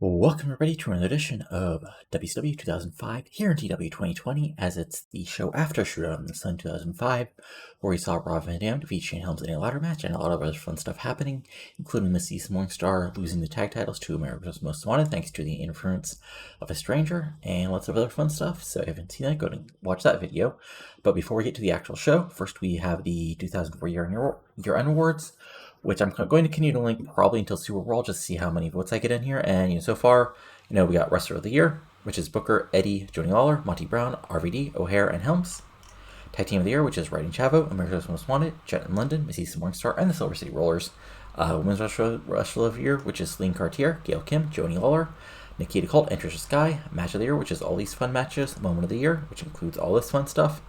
Welcome everybody to another edition of WCW 2005 here in TEW 2020, as it's the show after Showdown in the Sun 2005, where we saw Rob Van Dam defeat Shane Helms in a ladder match and a lot of other fun stuff happening, including Miss East Morningstar losing the tag titles to America's Most Wanted thanks to the interference of a stranger, and lots of other fun stuff. So if you haven't seen that, go and watch that video. But before we get to the actual show, first we have the 2004 year-end awards, which I'm going to continue to link probably until Suprerbrawl just to see how many votes I get in here. And so far, we got Wrestler of the Year, which is Booker, Eddie, Joanie Laurer, Monty Brown, RVD, O'Hare, and Helms. Tag Team of the Year, which is Riding Chavo, America's Most Wanted, Jett in London, Miss East Morningstar, and the Silver City Rollers. Women's Wrestler of the Year, which is Celine Cartier, Gail Kim, Joanie Laurer, Nikita Colt, and Tricia Skye. Match of the Year, which is all these fun matches. Moment of the Year, which includes all this fun stuff.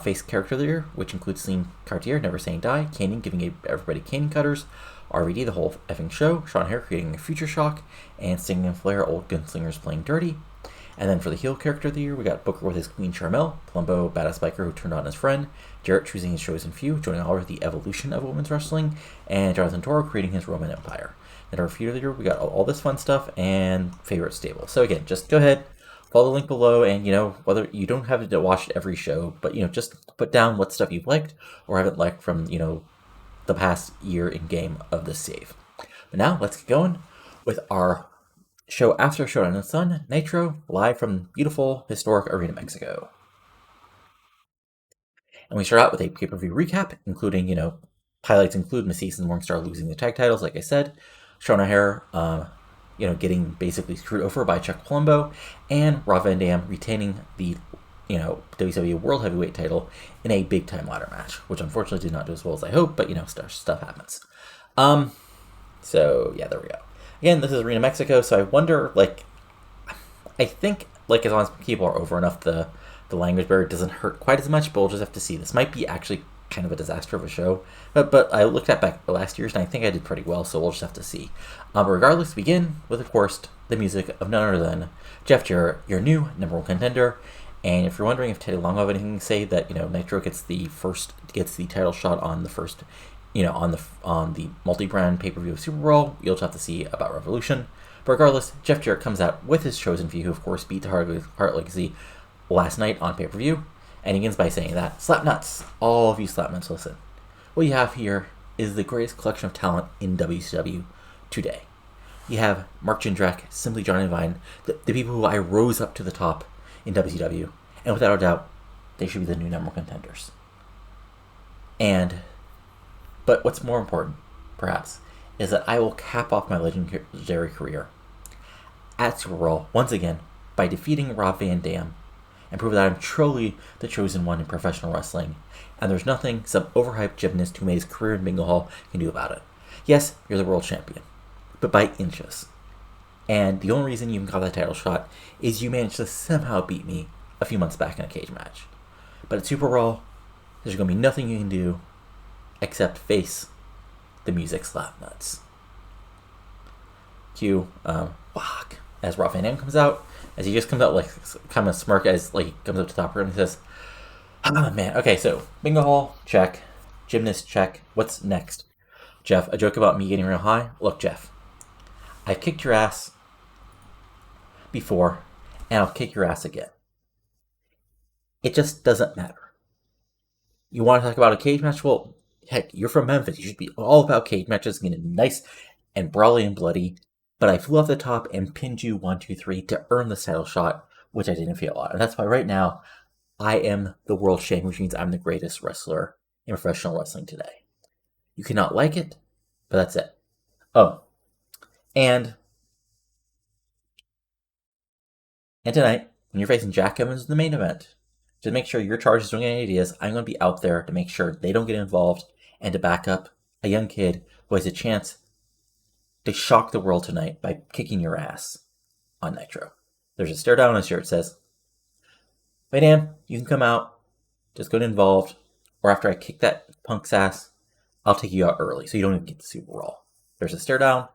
Face Character of the Year, which includes Celine Cartier, Never Saying Die, Caning, giving everybody Caning cutters, RVD, the whole effing show, Sean Hare creating a Future Shock, and Sting and Flair, old gunslingers playing dirty. And then for the heel character of the year, we got Booker with his Queen Charmel, Palumbo, badass biker who turned on his friend, Jarrett choosing his chosen few, Joanie Laurer, the evolution of women's wrestling, and Jonathan Toro creating his Roman Empire. And our feud of the year, we got all this fun stuff and favorite stable. So again, just go ahead, follow the link below, and whether you don't have to watch every show, but just put down what stuff you've liked or haven't liked from the past year in game of this save. But now let's get going with our show after Showdown in the Sun, Nitro, live from beautiful historic Arena, Mexico. And we start out with a pay-per-view recap, including highlights include Miss East and Morningstar losing the tag titles, like I said, Sean O'Hare getting basically screwed over by Chuck Palumbo, and Rob Van Dam retaining the WCW World Heavyweight title in a big-time ladder match, which unfortunately did not do as well as I hoped, but stuff happens. So yeah, there we go. Again, this is Arena Mexico, so I wonder, I think, as long as people are over enough, the language barrier doesn't hurt quite as much, but we'll just have to see. This might be actually kind of a disaster of a show, but I looked at back last year's, and I think I did pretty well, so we'll just have to see. Regardless, begin with, of course, the music of none other than Jeff Jarrett, your new number one contender. And if you're wondering if Teddy Long will have anything to say that Nitro gets the title shot on the first, on the multi-brand pay-per-view of Suprerbrawl, you'll just have to see about Revolution. But regardless, Jeff Jarrett comes out with his chosen few, who of course beat the Hart Legacy last night on pay-per-view, and he begins by saying that, "Slap nuts, all of you slap nuts, listen. What you have here is the greatest collection of talent in WCW today. You have Mark Jindrak, Simply Johnny Vine, the people who I rose up to the top in WCW, and without a doubt, they should be the new number one contenders. But what's more important, perhaps, is that I will cap off my legendary career at Suprerbrawl once again by defeating Rob Van Dam and prove that I'm truly the chosen one in professional wrestling, and there's nothing some overhyped gymnast who made his career in Bingo Hall can do about it. Yes, you're the world champion, but by inches. And the only reason you even got that title shot is you managed to somehow beat me a few months back in a cage match. But at Suprerbrawl, there's going to be nothing you can do except face the music slap nuts." Cue, whack, as Rob Van Dam comes out, as he just comes out kind of smirk as he comes up to the top room and says, "Ah, man, okay, so Bingo Hall, check. Gymnast, check. What's next? Jeff, a joke about me getting real high? Look, Jeff, I've kicked your ass before, and I'll kick your ass again. It just doesn't matter. You want to talk about a cage match? Well, heck, you're from Memphis. You should be all about cage matches, getting nice and brawly and bloody. But I flew off the top and pinned you 1, 2, 3 to earn the title shot, which I didn't feel a lot. And that's why right now I am the world champion, which means I'm the greatest wrestler in professional wrestling today. You cannot like it, but that's it. Oh, and tonight, when you're facing Jack Evans in the main event, to make sure your charge is doing any ideas, I'm going to be out there to make sure they don't get involved and to back up a young kid who has a chance to shock the world tonight by kicking your ass on Nitro." There's a stare down on his shirt that says, "Van Dam, you can come out, just get involved, or after I kick that punk's ass, I'll take you out early so you don't even get the Suprerbrawl." There's a stare down,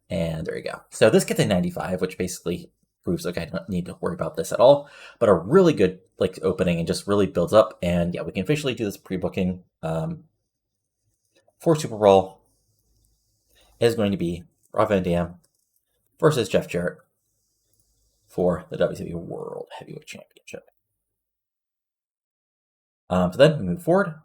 and there you go. So this gets a 95, which basically proves, okay, I don't need to worry about this at all, but a really good opening and just really builds up. And yeah, we can officially do this pre-booking for Suprerbrawl. Is going to be Rob Van Dam versus Jeff Jarrett for the WCW World Heavyweight Championship. So then we move forward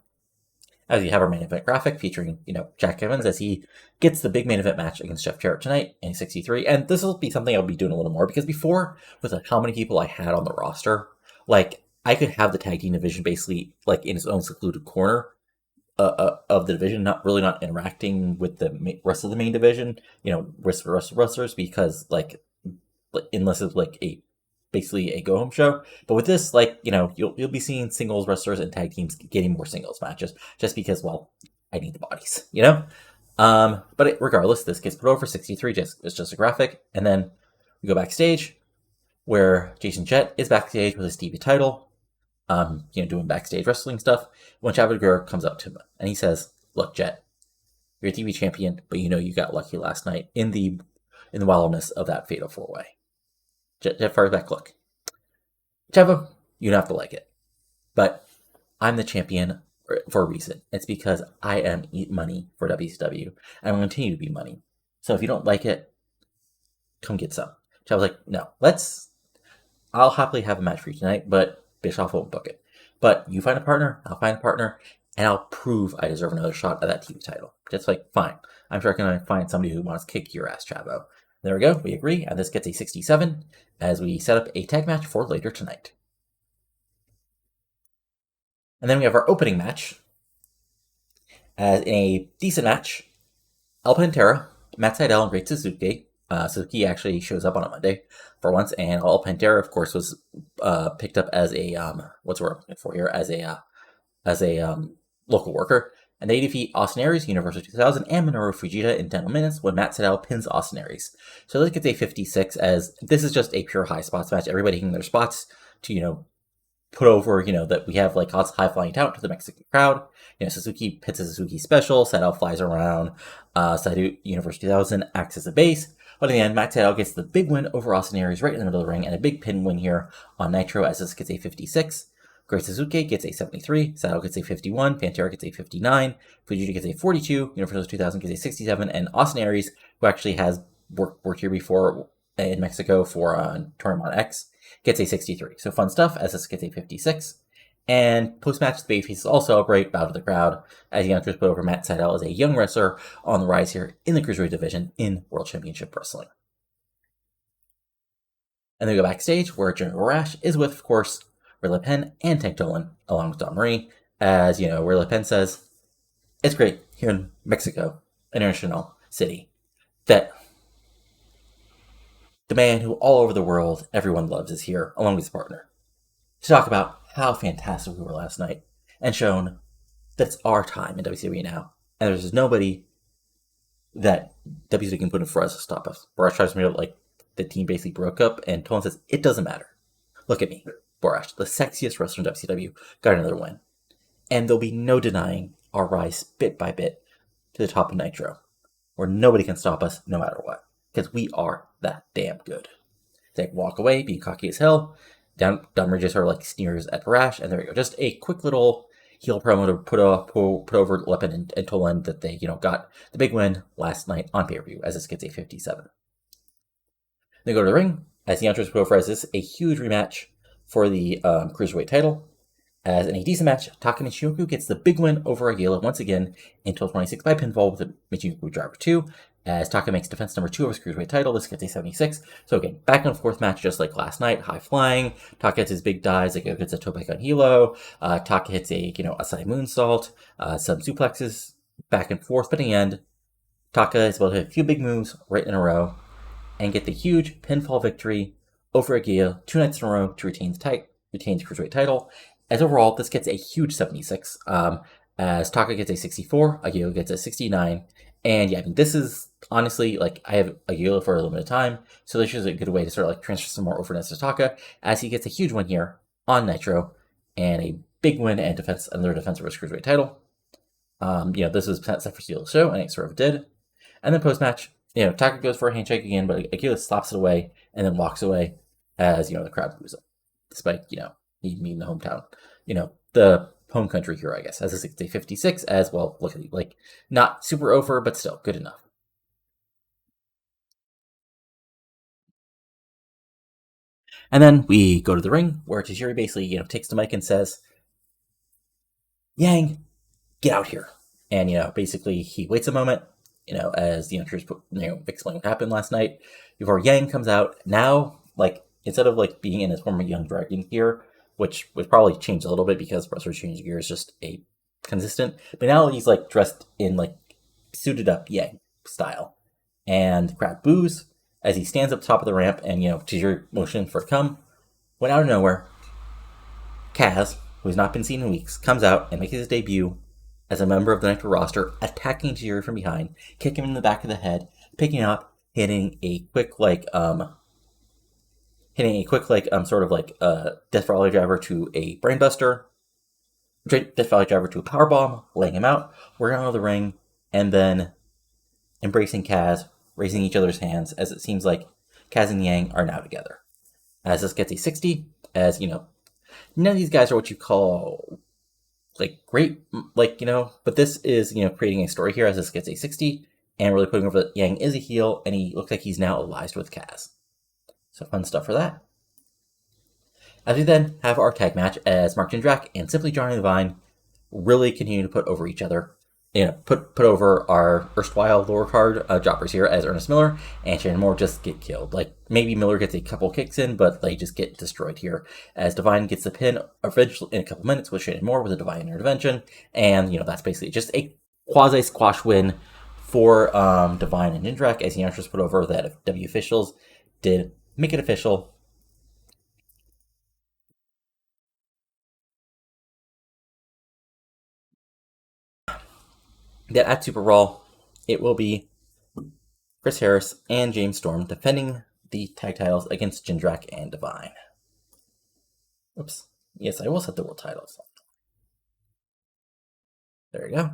as we have our main event graphic featuring, Jack Evans as he gets the big main event match against Jeff Jarrett tonight in 63. And this will be something I'll be doing a little more because before, with how many people I had on the roster, I could have the tag team division basically in its own secluded corner of the division, not interacting with the rest of the main division, with the rest of wrestlers, because unless it's basically a go home show. But with this, you'll be seeing singles wrestlers and tag teams getting more singles matches just because, well, I need the bodies, But regardless, this gets put over 63. It's just a graphic, and then we go backstage where Jason Jett is backstage with his TV title, doing backstage wrestling stuff. When Chavo Jr comes up to him and he says, "Look, Jett, you're a TV champion, but you got lucky last night in the wildness of that fatal 4-way." Jett fires back, "Look, Chavo, you don't have to like it, but I'm the champion for a reason. It's because I am money for WCW, and I'm going to continue to be money. So if you don't like it, come get some." Chavo's like, "No, I'll happily have a match for you tonight, but Bischoff won't book it. But you find a partner, I'll find a partner, and I'll prove I deserve another shot at that TV title." Just fine. I'm sure I can find somebody who wants to kick your ass, Chavo. There we go. We agree, and this gets a 67 as we set up a tag match for later tonight. And then we have our opening match. As in a decent match, El Pantera, Matt Sydal, and Great Suzuki. Suzuki actually shows up on a Monday for once, and El Pantera, of course, was picked up as a what's the word I'm looking for here? As a local worker. And they defeat Austin Aries, Universal 2000, and Minoru Fujita in 10 minutes when Matt Sydal pins Austin Aries. So let's get a 56, as this is just a pure high spots match. Everybody hitting their spots to, put over, that we have lots of high flying talent to the Mexican crowd. Suzuki hits a Suzuki special, Sydal flies around, Sydal Universal 2000 acts as a base. But in the end, Matt Sydal gets the big win over Austin Aries right in the middle of the ring, and a big pin win here on Nitro, as this gets a 56. Great Suzuki gets a 73, Sydal gets a 51, Pantera gets a 59, Fujita gets a 42, Universal 2000 gets a 67, and Austin Aries, who actually has worked here before in Mexico for Tournament X, gets a 63. So fun stuff, as this gets a 56. And post-match, the babyfaces all celebrate, bow to the crowd, as the Youngsters put over Matt Sydal as a young wrestler on the rise here in the Cruiserweight division in World Championship Wrestling. And then we go backstage, where General Rash is with, of course, Ray LePen and Tank Dolan, along with Don Marie, as, Ray LePen says, "It's great here in Mexico, International City, that the man who all over the world everyone loves is here, along with his partner, to talk about how fantastic we were last night, and shown that it's our time in WCW now, and there's nobody that WCW can put in for us to stop us." Borash tries to make it the team basically broke up, and Tolan says, "It doesn't matter. Look at me, Borash, the sexiest wrestler in WCW, got another win. And there'll be no denying our rise bit by bit to the top of Nitro, where nobody can stop us no matter what, because we are that damn good." They walk away, being cocky as hell. Dummer just sort of sneers at Borash, and there we go. Just a quick little heel promo to put over Lepen and Tolan that they got the big win last night on pay-per-view, as this gets a 57. They go to the ring, as the entrance put over as this a huge rematch for the Cruiserweight title. As in a decent match, TAKA Michinoku gets the big win over Aguila once again in 1226 by pinfall with a Michinoku Driver 2, as Taka makes defense number 2 of his Cruiserweight title. This gets a 76. So again, back and forth match just like last night, high flying. Taka hits his big dives, gets a tope on Hilo. Taka hits a side moonsault, some suplexes, back and forth, but in the end, Taka is able to hit a few big moves right in a row and get the huge pinfall victory over Aguila 2 nights in a row to retain the Cruiserweight title. As overall, this gets a huge 76, as Taka gets a 64, Aguila gets a 69, and yeah, this is honestly, I have Aguila for a limited time, so this is a good way to sort of transfer some more overness to Taka, as he gets a huge win here on Nitro, and a big win and another defense of his Cruiserweight title. This was set for Steel Show, and it sort of did. And then post-match, Taka goes for a handshake again, but Aguila slaps it away, and then walks away, as, the crowd boos him, despite, he being the hometown, the home country hero, I guess, as a 56, as well, look at not super over, but still good enough. And then we go to the ring where Tajiri basically, takes the mic and says, Yang, get out here. And, basically he waits a moment, as the interest, explain what happened last night before Yang comes out. Now, instead of being in his former Young Dragon gear, which was probably changed a little bit because wrestlers change gear is just a consistent, but now he's dressed in suited up Yang style. And the crowd boos as he stands up top of the ramp and, Tajiri motion for come. When out of nowhere, Kaz, who's not been seen in weeks, comes out and makes his debut as a member of the Nitro roster, attacking Tajiri from behind, kicking him in the back of the head, picking up, hitting a quick Death Valley driver to a brainbuster, Death Valley driver to a powerbomb, laying him out, working out of the ring, and then embracing Kaz, raising each other's hands, as it seems like Kaz and Yang are now together. As this gets a 60, as, none of these guys are what you call, great, but this is, creating a story here as this gets a 60, and really putting over that Yang is a heel, and he looks like he's now allied with Kaz. So fun stuff for that. As we then have our tag match as Mark Jindrak and Simply Johnny Devine really continue to put over each other. Put over our erstwhile lower card droppers here as Ernest Miller and Shannon Moore just get killed. Maybe Miller gets a couple kicks in, but they just get destroyed here as Devine gets the pin eventually in a couple minutes with Shannon Moore with a Divine Intervention. And, that's basically just a quasi-squash win for Devine and Jindrak as the announcers put over that W officials did make it official. That at Suprerbrawl, it will be Chris Harris and James Storm defending the tag titles against Jindrak and Devine. Oops. Yes, I will set the world titles. There you go.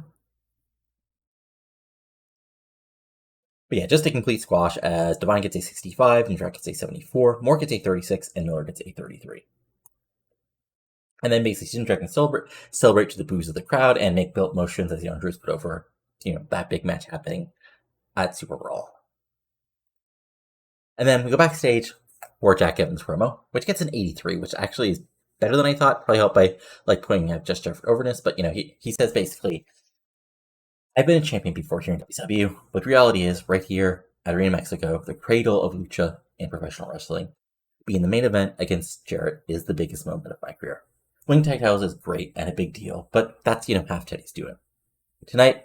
But yeah, just a complete squash as Devine gets a 65, Jindrak gets a 74, Moore gets a 36, and Miller gets a 33. And then basically Jindrak can celebrate to the boos of the crowd and make belt motions as the Andrews put over, that big match happening at Suprerbrawl. And then we go backstage for Jack Evans' promo, which gets an 83, which actually is better than I thought. Probably helped by putting out just Jeff overness, but he says basically, I've been a champion before here in WCW, but reality is right here at Arena Mexico, the cradle of lucha and professional wrestling, being the main event against Jarrett is the biggest moment of my career. Winning tag titles is great and a big deal, but that's half Teddy's doing. Tonight,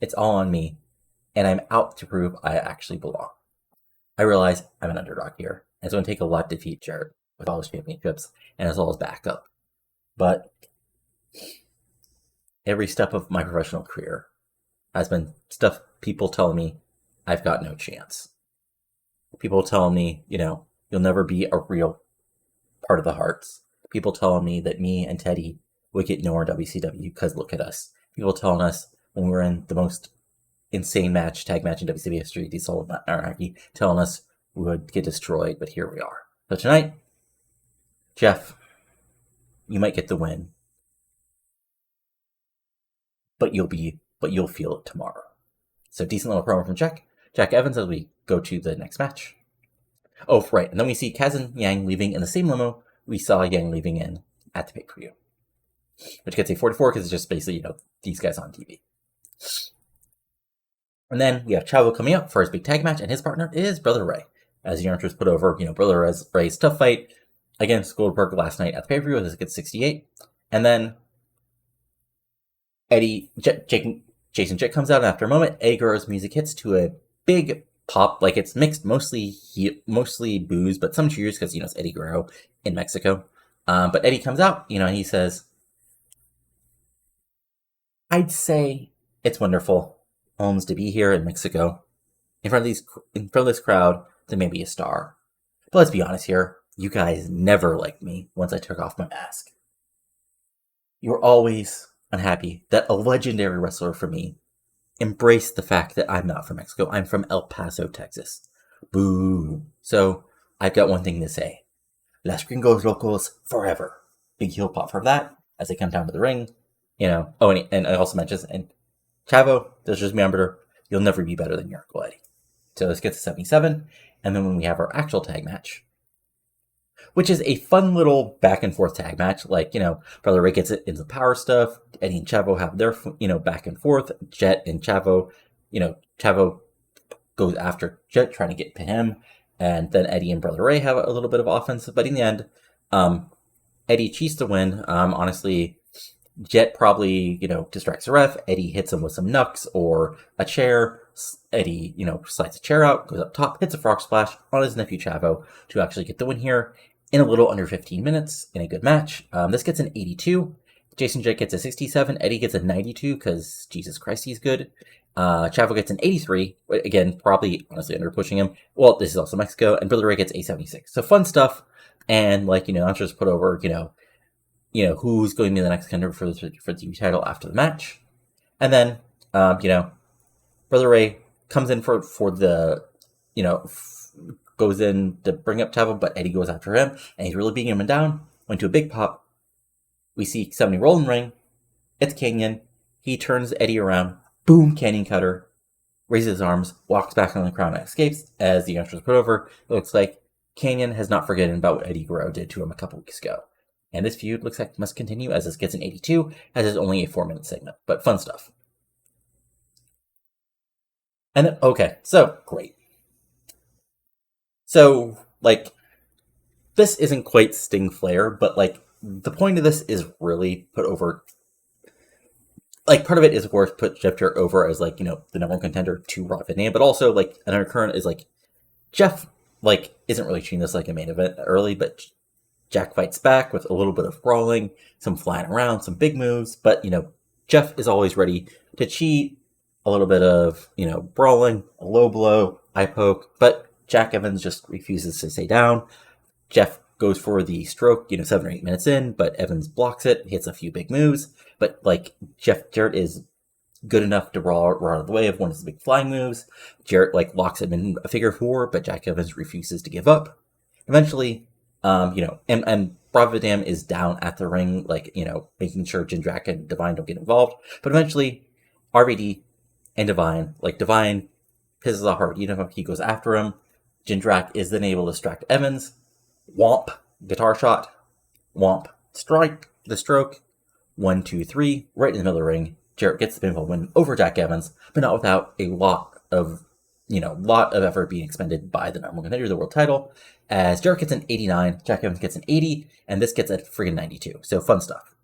it's all on me, and I'm out to prove I actually belong. I realize I'm an underdog here, and it's going to take a lot to defeat Jarrett with all his championships and as well as backup. But every step of my professional career has been stuff people telling me I've got no chance. People telling me, you'll never be a real part of the Hearts. People telling me that me and Teddy would get nowhere in WCW because look at us. People telling us when we were in the most insane tag match in WCW history, the Soul of Anarchy, telling us we would get destroyed, but here we are. So tonight, Jeff, you might get the win, but you'll feel it tomorrow. So decent little promo from Jack Evans as we go to the next match. Oh, right, and then we see Kaz and Yang leaving in the same limo we saw Yang leaving in at the pay-per-view, which gets a 44 because it's just basically, these guys on TV. And then we have Chavo coming up for his big tag match, and his partner is Brother Ray. As the Yarners put over, Brother Ray's tough fight against Goldberg last night at the pay-per-view as it gets 68. And then Jason Jett comes out, and after a moment, Eddie Guerrero's music hits to a big pop. It's mixed mostly boos, but some cheers because, it's Eddie Guerrero in Mexico. But Eddie comes out, and he says, I'd say it's wonderful almost to be here in Mexico in front of this crowd to maybe a star. But let's be honest here, you guys never liked me once I took off my mask. You were always unhappy that a legendary wrestler for me embraced the fact that I'm not from Mexico. I'm from El Paso, Texas. Boo. So I've got one thing to say. Las Gringos Locos forever. Big heel pop for that as they come down to the ring. Oh, and it also mentions, and Chavo, just remember, you'll never be better than your Uncle Eddie. So this gets to 77, and then when we have our actual tag match, which is a fun little back and forth tag match. Like, Brother Ray gets it into the power stuff. Eddie and Chavo have their, back and forth. Jett and Chavo, Chavo goes after Jett, trying to pin him. And then Eddie and Brother Ray have a little bit of offense. But in the end, Eddie cheats to win. Honestly, Jett probably, distracts the ref. Eddie hits him with some knucks or a chair. Eddie, slides a chair out, goes up top, hits a frog splash on his nephew Chavo to actually get the win here in a little under 15 minutes in a good match. This gets an 82. Jason Jett gets a 67. Eddie gets a 92 because, Jesus Christ, he's good. Chavo gets an 83. Again, probably, honestly, under pushing him. Well, this is also Mexico. And Brother Ray gets a 76. So fun stuff. And, I'm just put over, who's going to be the next contender for the TV title after the match. And then, Brother Ray comes in for the, goes in to bring up Chavo, but Eddie goes after him, and he's really beating him down. Went to a big pop. We see somebody roll in the ring. It's Canyon. He turns Eddie around. Boom, Canyon cutter. Raises his arms, walks back on the crowd and escapes. As the youngsters put over, it looks like Canyon has not forgotten about what Eddie Guerrero did to him a couple weeks ago. And this feud looks like it must continue as this gets an 82, as it's only a 4-minute segment. But fun stuff. And then, okay, so, great. So, this isn't quite Sting Flair, but, the point of this is really put over, part of it is, of course, put Jeff Jarrett over as, the number one contender to Raw Van Dam, but also, another current is, Jeff, isn't really treating this like a main event early, but Jack fights back with a little bit of brawling, some flying around, some big moves, but, Jeff is always ready to cheat, a little bit of, brawling, a low blow, eye poke, but Jack Evans just refuses to stay down. Jeff goes for the stroke, 7 or 8 minutes in, but Evans blocks it, hits a few big moves, but, Jeff Jarrett is good enough to brawl out of the way of one of his big flying moves. Jarrett, locks him in a figure 4, but Jack Evans refuses to give up. Eventually, and Bravo Van Dam is down at the ring, making sure Jindrak and Divine don't get involved, but eventually, RVD and Divine pisses off RVD, he goes after him. Jindrak is then able to distract Evans. Womp, guitar shot. Womp, strike, the stroke. 1, 2, 3, right in the middle of the ring. Jarrett gets the pinfall win over Jack Evans, but not without a lot of effort being expended by the number one contender of the world title. As Jarrett gets an 89, Jack Evans gets an 80, and this gets a friggin' 92. So fun stuff.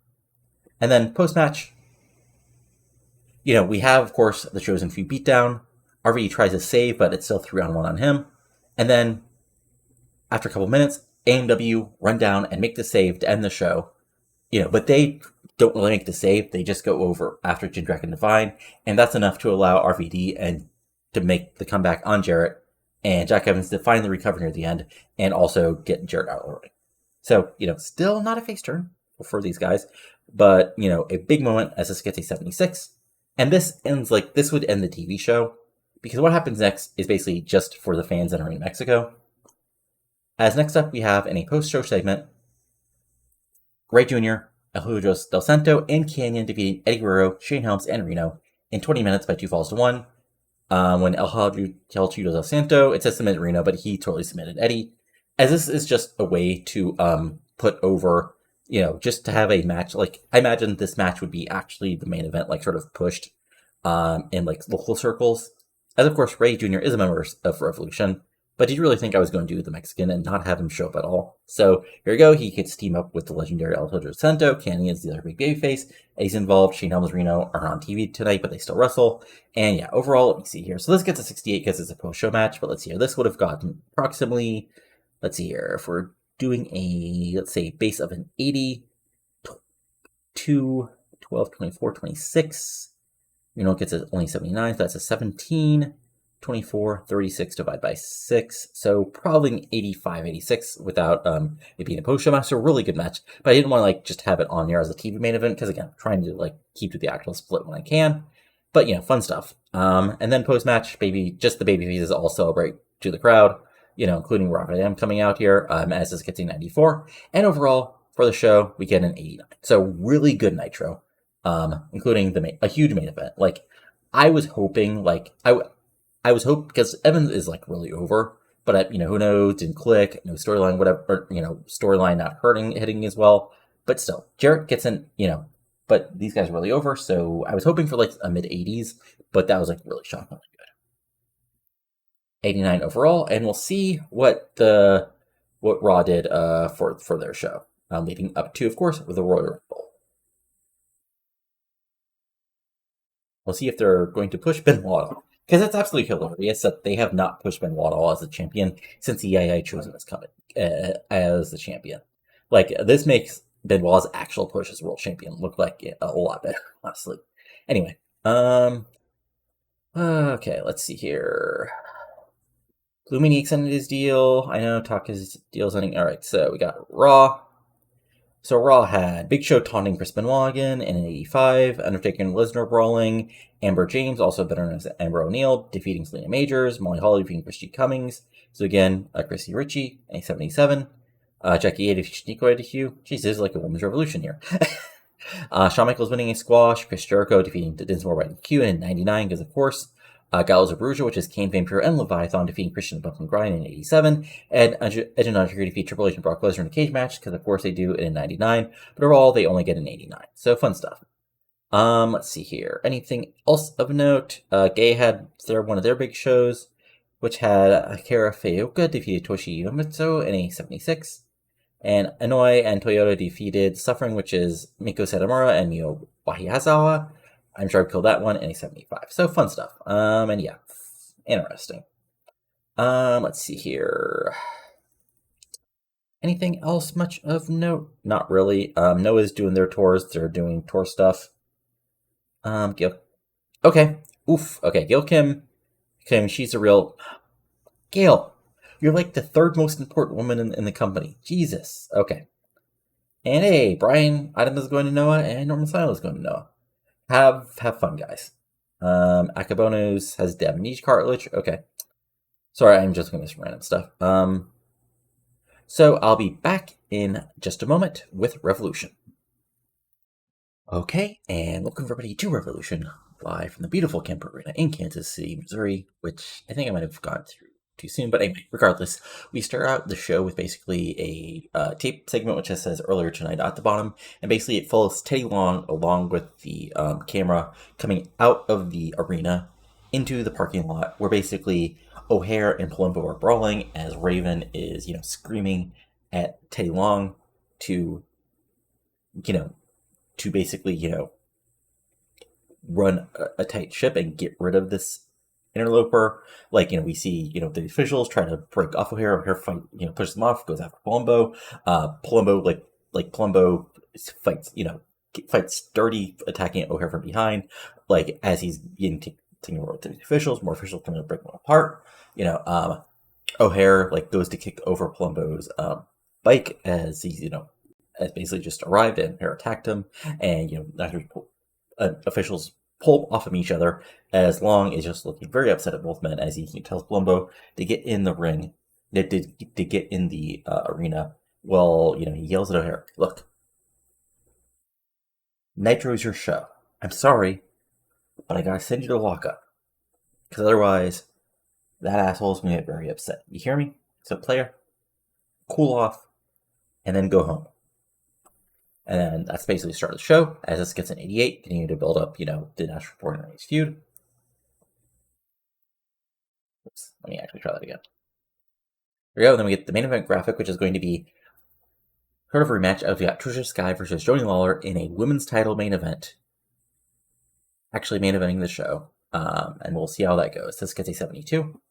And then post-match, we have, of course, the Chosen Few beatdown. RVD tries to save, but it's still 3-on-1 on him. And then, after a couple minutes, AMW run down and make the save to end the show. But they don't really make the save. They just go over after Jindrak and Divine. And that's enough to allow RVD and to make the comeback on Jarrett. And Jack Evans to finally recover near the end. And also get Jarrett out of the ring. So, still not a face turn for these guys. But, a big moment as this gets a 76. And this ends this would end the TV show. Because what happens next is basically just for the fans that are in Mexico. As next up, we have in a post-show segment, Ray Jr., El Hijo del Santo, and Canyon defeating Eddie Guerrero, Shane Helms, and Reno in 20 minutes by 2 falls to 1. When El Hijo del Santo, it says submitted Reno, but he totally submitted Eddie. As this is just a way to put over, just to have a match. I imagine this match would be actually the main event, sort of pushed in local circles. As of course, Ray Jr. is a member of Revolution, but did you really think I was going to do the Mexican and not have him show up at all? So here we go. He gets team up with the legendary El Hijo Santo. Canyon is the other big babyface. Eddie's involved. Shane Helms, Reno are on TV tonight, but they still wrestle. And yeah, overall, let me see here. So this gets a 68 because it's a post-show match, but let's see here. This would have gotten approximately, let's see here, if we're doing a, let's say, base of an 80, 2, 12, 24, 26. Gets only 79, so that's a 17, 24, 36 divided by 6. So probably an 85, 86 without it being a post-show match. So a really good match. But I didn't want to just have it on here as a TV main event because, again, I'm trying to keep to the actual split when I can. But, fun stuff. And then post-match, just the babyfaces all celebrate to the crowd, including Rav Van Dam coming out here as this gets a 94. And overall, for the show, we get an 89. So really good Nitro. Including a huge main event. I was hoping, I was hoping, because Evans is really over, But, who knows, didn't click, no storyline, whatever, or, storyline not hitting as well. But still, Jarrett gets in, but these guys are really over, so I was hoping for like a mid-80s, but that was like really shockingly good. 89 overall, and we'll see what Raw did for their show, leading up to, of course, the Royal Rumble. We'll see if they're going to push Benoit, because it's absolutely hilarious that they have not pushed Benoit as a champion since the EII chose him as the champion. Like, this makes Benoit's actual push as world champion look like a lot better, honestly. Anyway, okay, let's see here. Lumini extended his deal. I know Taka's deal's ending. All right, so we got Raw. So Raw had Big Show taunting Chris Benoit again in an 85, Undertaker and Lesnar brawling, Amber James, also better known as Amber O'Neil, defeating Selena Majors, Molly Holly defeating Christy Cummings. So again, Christy Ritchie in a 77, Jackie A defeating Nico DQ. Jeez, this is like a women's revolution here. Shawn Michaels winning a squash, Chris Jericho defeating Dinsmore by DQ in 99, because of course, Gallows of Bruja, which is Kane, Vampire, and Leviathan defeating Christian Bump and Grind in 87, and Edge and Undertaker defeat Triple H and Brock Lesnar in a cage match, because of course they do it in 99, but overall they only get an 89. So fun stuff. Let's see here. Anything else of note? Gay had one of their big shows, which had Akira Feoka defeated Toshi Yomitsu in a 76, and Inoue and Toyota defeated Suffering, which is Miko Satomura and Mio Wahihazawa. I'm sure I killed that one in a 75. So fun stuff. And yeah, interesting. Let's see here. Anything else much of note? Not really. Noah's doing their tours. They're doing tour stuff. Gil. Okay. Oof. Okay. Gail Kim, she's a real... Gail, you're like the third most important woman in the company. Jesus. Okay. And hey, Brian Adams is going to Noah, and Norman Silo is going to Noah. Have fun, guys. Akabonos has the amnesia cartilage. Okay. Sorry, I'm just going to some random stuff. So I'll be back in just a moment with Revolution. Okay, and welcome everybody to Revolution, live from the beautiful Kemper Arena in Kansas City, Missouri, which I think I might have gone through too soon, but anyway, regardless, we start out the show with basically a tape segment which just says earlier tonight at the bottom, and basically it follows Teddy Long along with the camera coming out of the arena into the parking lot, where basically O'Hare and Palumbo are brawling as Raven is, screaming at Teddy Long to basically, run a tight ship and get rid of this interloper. Like, we see, the officials try to break off O'Hare. O'Hare fight, pushes them off, goes after Palumbo. Palumbo, Palumbo fights dirty, attacking O'Hare from behind. Like, as he's getting taking over to the officials, more officials come to break them apart. O'Hare, goes to kick over Palumbo's bike as he's, as basically just arrived, and O'Hare attacked him. And, officials pull off of each other, as Long is just looking very upset at both men as he tells Palumbo to get in the ring, to get in the arena. Well, he yells at O'Hare, "Look, Nitro's your show. I'm sorry, but I gotta send you to lockup, because otherwise that asshole's gonna get very upset. You hear me? So player, cool off, and then go home." And that's basically the start of the show, as this gets an 88, continue to build up, the National Reporting Race feud. Oops, let me actually try that again. Here we go, then we get the main event graphic, which is going to be sort of a rematch of Tricia Skye versus Joanie Laurer in a women's title main event. Actually main eventing the show, and we'll see how that goes. This gets a 72.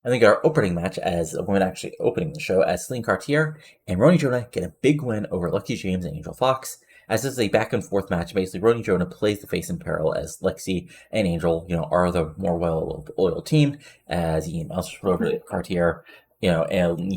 I think our opening match, as a woman actually opening the show, as Celine Cartier and Roni Jonah get a big win over Lexi James and Angel Fox. As this is a back and forth match, basically Roni Jonah plays the face in peril as Lexi and Angel, are the more loyal team, as he mounts over Cartier, and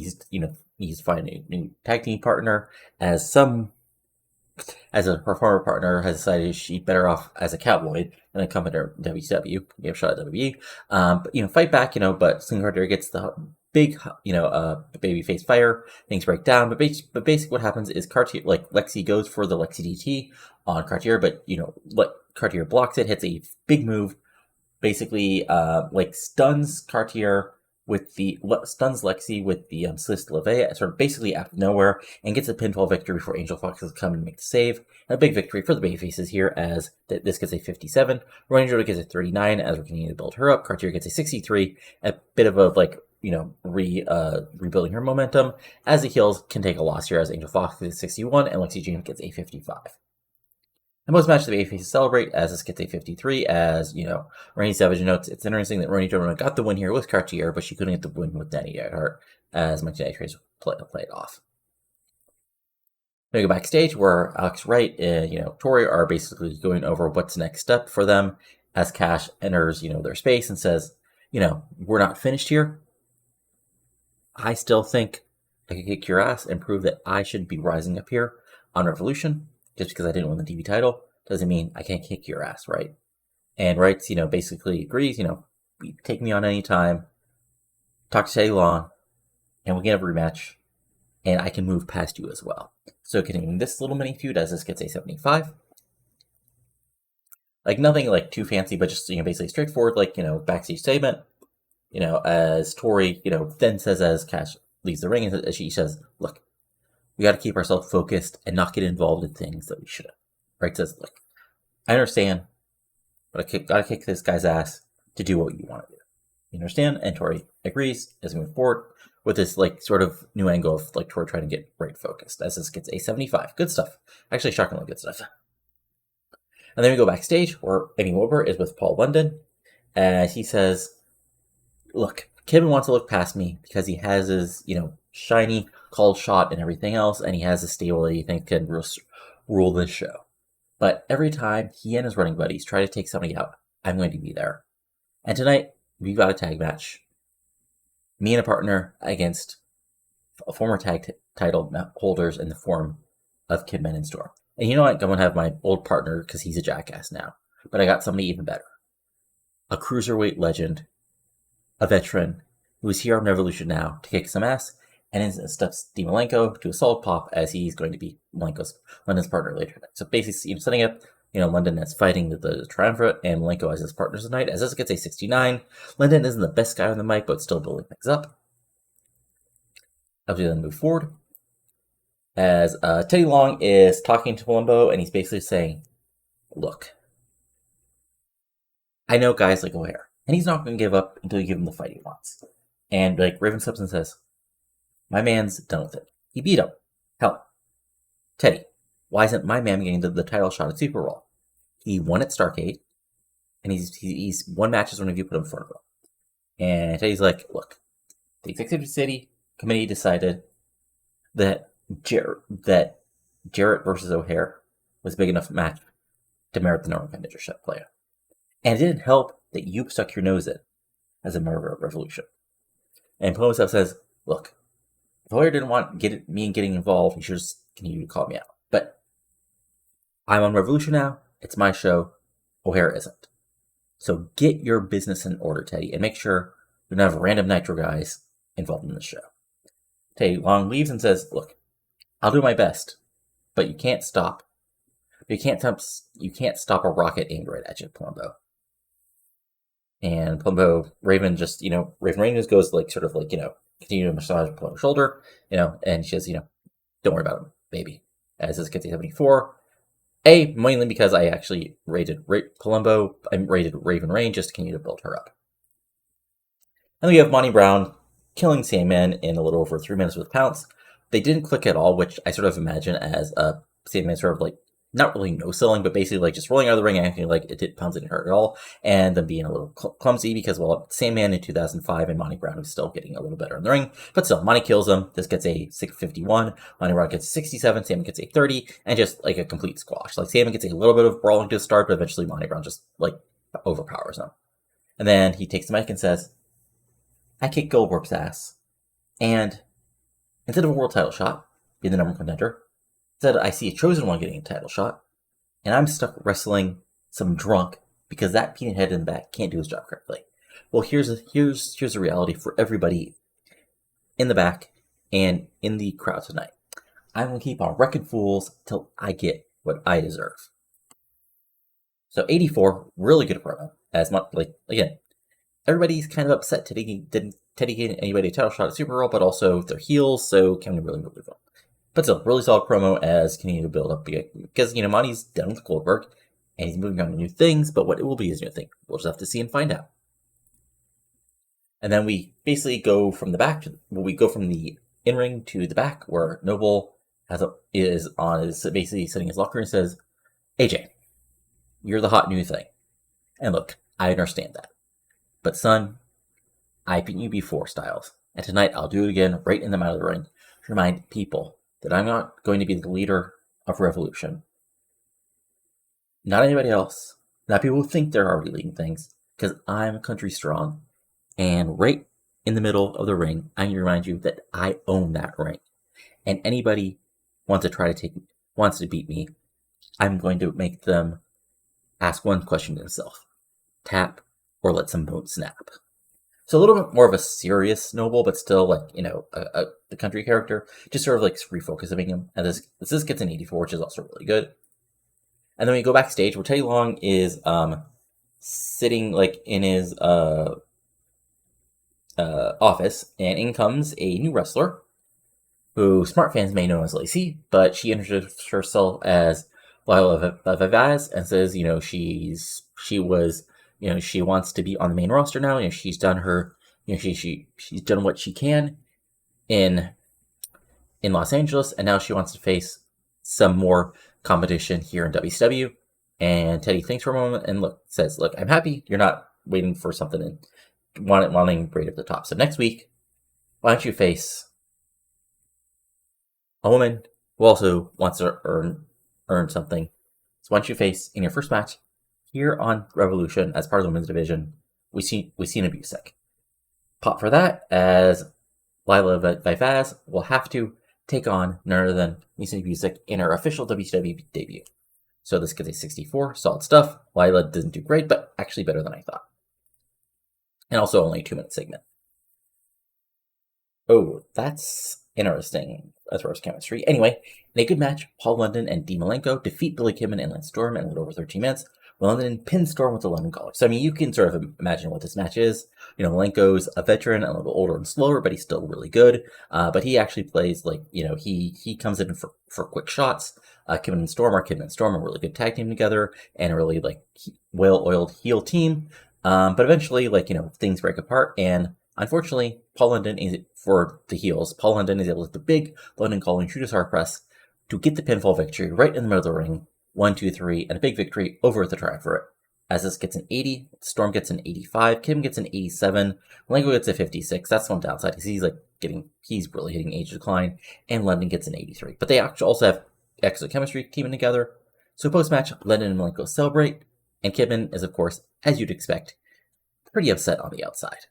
he's finding a new tag team partner, as a performer partner has decided she'd better off as a cowboy than a competitor WCW, give a shot at WWE. But, fight back, but Celine Cartier gets the big, babyface fire, things break down. But basically what happens is Cartier, Lexi goes for the Lexi DT on Cartier, but, Cartier blocks it, hits a big move, basically, stuns Cartier, with the stuns Lexi with the Swiss Leve, sort of basically out of nowhere, and gets a pinfall victory before Angel Foxes come and make the save. And a big victory for the babyfaces here, as this gets a 57, Ranger gets a 39 as we're continuing to build her up. Cartier gets a 63, a bit of a rebuilding her momentum, as the heels can take a loss here, as Angel Fox gets a 61 and Lexi James gets a 55. And most matches the babyfaces celebrate, as this gets a 53, as, Randy Savage notes, it's interesting that Randy Jordan got the win here with Cartier, but she couldn't get the win with Danny Earhart, as Mike Trace played off. We go backstage, where Alex Wright and, Tori are basically going over what's next step for them, as Cash enters, their space and says, we're not finished here. I still think I could kick your ass and prove that I should be rising up here on Revolution. Just because I didn't win the TV title doesn't mean I can't kick your ass, right? And Wright's, basically agrees, take me on any time, talk to Teddy Long, and we'll get a rematch, and I can move past you as well. So continuing this little mini feud, as this gets a 75. Nothing too fancy, but just, basically straightforward, backstage statement, as Tori, then says as Cash leaves the ring, and she says, look, we got to keep ourselves focused and not get involved in things that we shouldn't. Right? Says, look, I understand, but I got to kick this guy's ass to do what you want to do. You understand? And Tori agrees as we move forward with this, sort of new angle of, Tori trying to get Wright focused, as this gets a 75. Good stuff. Actually, shockingly good stuff. And then we go backstage, where Eddie Wilbur is with Paul London, as he says, look, Kevin wants to look past me because he has his, shiny called shot and everything else, and he has a stable that he thinks can rule this show. But every time he and his running buddies try to take somebody out, I'm going to be there. And tonight, we've got a tag match. Me and a partner against a former tag title holders in the form of Kidman and Storm. And you know what? I'm going to have my old partner because he's a jackass now. But I got somebody even better. A Cruiserweight legend, a veteran, who is here on Revolution now to kick some ass, and then steps Dean Malenko to a solid pop, as he's going to be London's partner later tonight. So basically, setting up, London as fighting the Triumvirate, and Malenko as his partners tonight. As this gets a 69, London isn't the best guy on the mic, but still building things up. As we then move forward, as Teddy Long is talking to Palumbo, and he's basically saying, look, I know guys like O'Hare, and he's not going to give up until you give him the fight he wants. And Raven steps and says, my man's done with it. He beat him. Hell, Teddy, why isn't my man getting the title shot at Suprerbrawl? He won at Starrcade, and he's won matches whenever you put him in front of him. And Teddy's like, look, the Executive City Committee decided that Jarrett versus O'Hare was a big enough match to merit the number one contendership player. And it didn't help that you stuck your nose in as a member of Revolution. And Palumbo says, look, if O'Hare didn't want me getting involved, he should just continue to call me out. But I'm on Revolution now. It's my show. O'Hare isn't. So get your business in order, Teddy, and make sure you don't have random Nitro guys involved in the show. Teddy Long leaves and says, look, I'll do my best, but you can't stop. You can't stop a rocket aimed right at you, Palumbo. And Palumbo, Raven just goes continue to massage Palumbo's shoulder, and she says, don't worry about him, baby. As this gets a 74. Mainly because I actually rated Palumbo, I rated Raven Reign just to continue to build her up. And we have Monty Brown killing Sandman in a little over 3 minutes with Pounce. They didn't click at all, which I sort of imagine as a Sandman sort of not really no-selling, but basically just rolling out of the ring and acting like Pounce didn't hurt at all, and then being a little clumsy because, Sandman in 2005 and Monty Brown was still getting a little better in the ring. But still, Monty kills him. This gets a 651. Monty Brown gets a 67. Sandman gets a 30, and just a complete squash. Sandman gets a little bit of brawling to start, but eventually Monty Brown just overpowers him. And then he takes the mic and says, I kicked Goldberg's ass. And instead of a world title shot, being the number one contender, said I see a chosen one getting a title shot, and I'm stuck wrestling some drunk because that peanut head in the back can't do his job correctly. Well, here's a reality for everybody in the back and in the crowd tonight. I'm gonna keep on wrecking fools till I get what I deserve. So 84, really good promo. As much again, everybody's kind of upset Teddy didn't get anybody a title shot at Suprerbrawl, but also they're heels, so can we really move on? But still, really solid promo as continue to build up because Monty's done with Goldberg and he's moving on to new things, but what it will be is a new thing. We'll just have to see and find out. And then we basically go from the back we go from the in-ring to the back where Knoble is basically sitting in his locker and says, AJ, you're the hot new thing. And look, I understand that. But son, I've beaten you before, Styles. And tonight I'll do it again right in the middle of the ring to remind people that I'm not going to be the leader of Revolution. Not anybody else. Not people who think they're already leading things. Because I'm country strong. And right in the middle of the ring, I'm going to remind you that I own that ring. And anybody wants to beat me, I'm going to make them ask one question to themselves. Tap or let some bones snap. So a little bit more of a serious Knoble, but still the country character, just sort of refocusing him. And this gets an 84, which is also really good. And then we go backstage where Teddy Long is sitting in his office, and in comes a new wrestler who smart fans may know as Lacey, but she introduced herself as Lila Vivaz and says, she wants to be on the main roster now. She's done her, she's done what she can in Los Angeles, and now she wants to face some more competition here in WCW. And Teddy thinks for a moment and says, I'm happy you're not waiting for something and wanting right at the top. So next week, why don't you face a woman who also wants to earn something? So why don't you face in your first match here on Revolution as part of the women's division, we see Busek. Pop for that as Lila Vivaz will have to take on none other than Misa Busek in her official WCW debut. So this gets a 64, solid stuff. Lila doesn't do great, but actually better than I thought. And also only a 2-minute segment. Oh, that's interesting as far as chemistry. Anyway, in a good match, Paul London and Dean Malenko defeat Billy Kidman and Lance Storm in a little over 13 minutes. London pins Storm with the London Collar. So, you can sort of imagine what this match is. Malenko's a veteran, a little older and slower, but he's still really good. But he actually plays he comes in for quick shots. Kidman and Storm are really good tag team together and a really well-oiled heel team. But eventually, things break apart, and unfortunately, Paul London is for the heels. Paul London is able to hit the big London Collar and Judas Hart press to get the pinfall victory right in the middle of the ring. 1, 2, 3, and a big victory over at the Triumvirate. As this gets an 80, Storm gets an 85, Kim gets an 87, Malenko gets a 56. That's one downside because he's really hitting age decline, and London gets an 83. But they actually also have excellent chemistry teaming together. So post-match, London and Malenko celebrate, and Kidman is, of course, as you'd expect, pretty upset on the outside.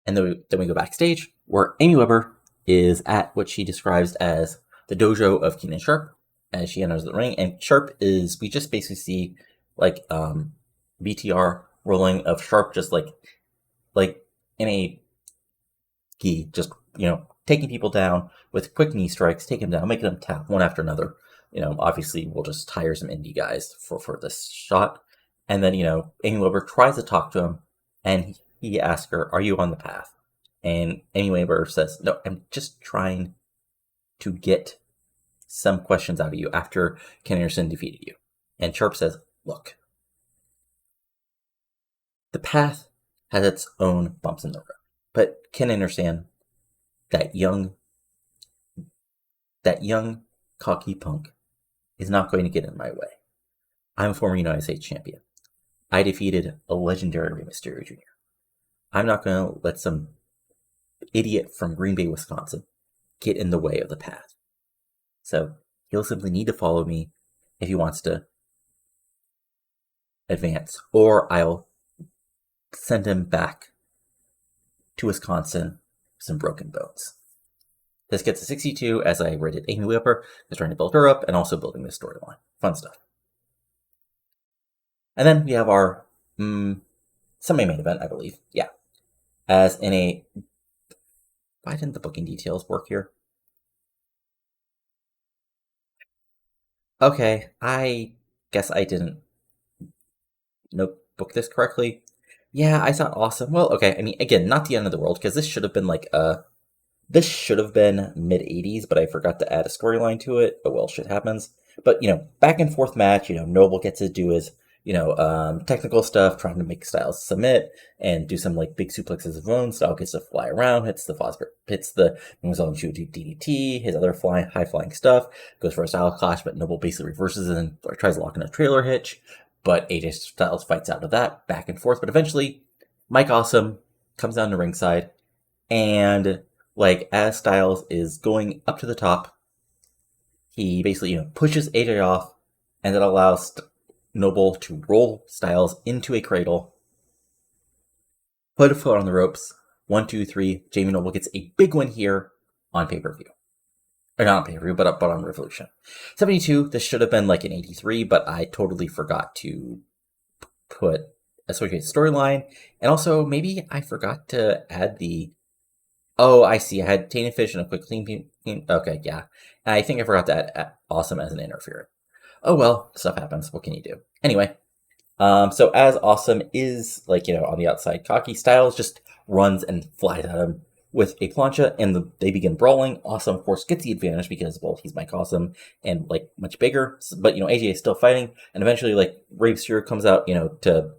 And then we go backstage, where Amy Weber is at what she describes as the dojo of Keenan Sharp as she enters the ring. And Sharp is, we just basically see BTR rolling of Sharp just in a gi, just taking people down with quick knee strikes, taking them down, making them tap one after another. Obviously we'll just hire some indie guys for this shot. And then, Amy Weber tries to talk to him, and he asks her, "Are you on the path?" And Amy Weber says, "No, I'm just trying to get some questions out of you after Ken Anderson defeated you." And Sharp says, "Look, the path has its own bumps in the road, but Ken Anderson, that young cocky punk, is not going to get in my way. I'm a former United States champion. I defeated a legendary Rey Mysterio Jr. I'm not going to let some idiot from Green Bay, Wisconsin, get in the way of the path. So he'll simply need to follow me if he wants to advance, or I'll send him back to Wisconsin with some broken bones." This gets a 62 as I rated Amy Weber, is trying to build her up and also building this storyline. Fun stuff. And then we have our semi-main event, I believe. Yeah. As in a... Why didn't the booking details work here? Okay, I guess I didn't notebook this correctly. Yeah, I thought awesome. Well, okay, I mean, again, not the end of the world, because this should have been like this should have been mid 80s, but I forgot to add a storyline to it. Oh well, shit happens. But, back and forth match, Noble gets to do his, technical stuff, trying to make Styles submit and do some like big suplexes of his own. Styles gets to fly around, hits the moves on to DDT, his other high flying stuff, goes for a style clash, but Noble basically reverses it and tries to lock in a trailer hitch. But AJ Styles fights out of that, back and forth. But eventually, Mike Awesome comes down to ringside, and like as Styles is going up to the top, he basically pushes AJ off, and that allows Noble to roll Styles into a cradle, put a foot on the ropes. 1, 2, 3. Jamie Noble gets a big win here on pay-per-view. Or not on pay-per-view, but on Revolution. 72, this should have been like an 83, but I totally forgot to put associated storyline. And also, maybe I forgot to add the... Oh, I see. I had Tainted Fish and a quick clean... Okay, yeah. And I think I forgot to add Awesome as an interferer. Oh well, stuff happens. What can you do? Anyway, so as Awesome is, like, on the outside cocky, Styles just runs and flies at him with a plancha, and they begin brawling. Awesome, of course, gets the advantage because, well, he's Mike Awesome and, like, much bigger. But, AJ is still fighting, and eventually, like, Rey Mysterio comes out, to,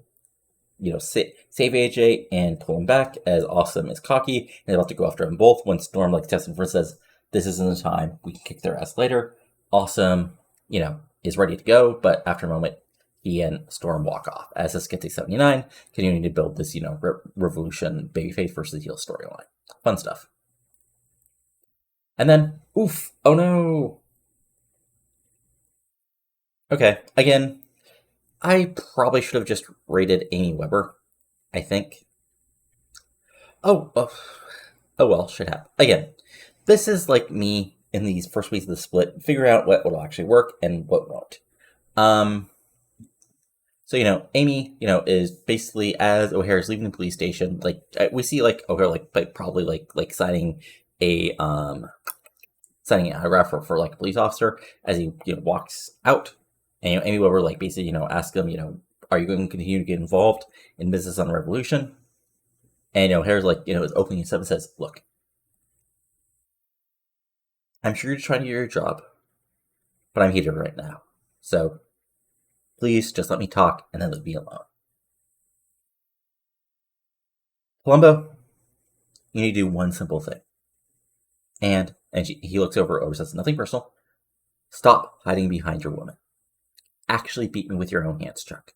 save AJ and pull him back as Awesome is cocky and they're about to go after them both when Storm, like, tests him first, says, this isn't the time. We can kick their ass later. Awesome, is ready to go, but after a moment, he and Storm walk off. As this gets a 79, continuing to build this, Revolution babyface versus heel storyline. Fun stuff. And then, oof, oh no. Okay, again, I probably should have just rated Amy Weber, I think. Oh well, shit happen. Again, this is like me in these first weeks of the split, figure out what will actually work and what won't. So, Amy, is basically, as O'Hara's leaving the police station, like, we see, like, O'Hara, like probably, like, signing a autograph for like, a police officer as he, walks out. And, Amy Weber, like, basically, asks him, are you going to continue to get involved in business on Revolution? And, O'Hara's, like, is opening himself and says, look, I'm sure you're trying to do your job, but I'm heated right now. So, please just let me talk and then leave me alone. Palumbo, you need to do one simple thing. And he looks over and says, nothing personal. Stop hiding behind your woman. Actually beat me with your own hands, Chuck.